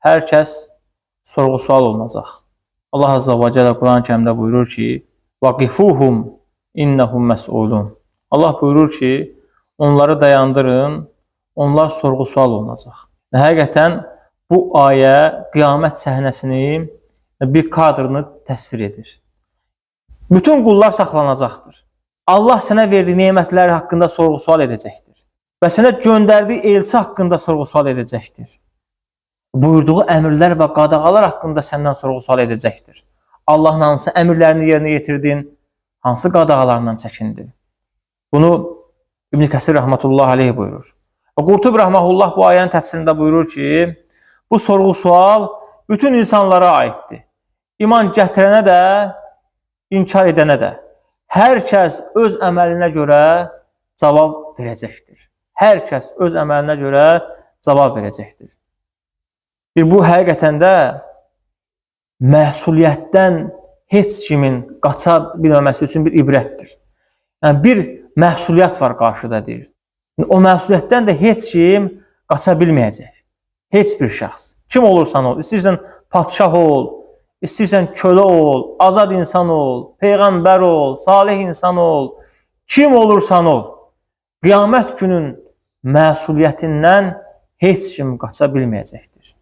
hər kəs sorğu-sual olunacaq. Allah Azza və Cəllə Quran-Kərimdə buyurur ki, "Vaqifuhum innahum məs'ulun." Allah buyurur ki, onları dayandırın, onlar sorğu-sual olunacaq. Həqiqətən bu ayə qiyamət səhnəsini bir kadrını təsvir edir. Bütün qullar saxlanacaqdır. Allah sənə verdiyi nemətlər haqqında sorğu-sual edəcəkdir. Və sənə göndərdiyi elçi haqqında sorğu-sual edəcəkdir. Buyurduğu əmrlər və qadağalar haqqında səndən sorğu-sual edəcəkdir. Allahın hansı əmrlərini yerinə yetirdin, hansı qadağalarından çəkindin? Bunu İbn Kəsir rəhmətullah aleyh buyurur. Qurtubi rəhməhullah bu ayənin təfsirində buyurur ki, bu sorğu-sual bütün insanlara aiddir. İman gətirənə də, inkar edənə də. Hər kəs öz əməlinə görə cavab verəcəkdir. Hər kəs öz əməlinə görə cavab verəcəkdir. Bu həqiqətən də məsuliyyətdən heç kimin qaça bilməməsi üçün bir ibrətdir. Yəni, bir məsuliyyət var qarşıda deyir. O məsuliyyətdən də heç kim qaça bilməyəcək. Heç bir şəxs. Kim olursan ol, istəyirsən padşah ol, istəyirsən kölə ol, azad insan ol, peyğəmbər ol, salih insan ol, kim olursan ol, qiyamət günün məsuliyyətindən heç kim qaça bilməyəcəkdir.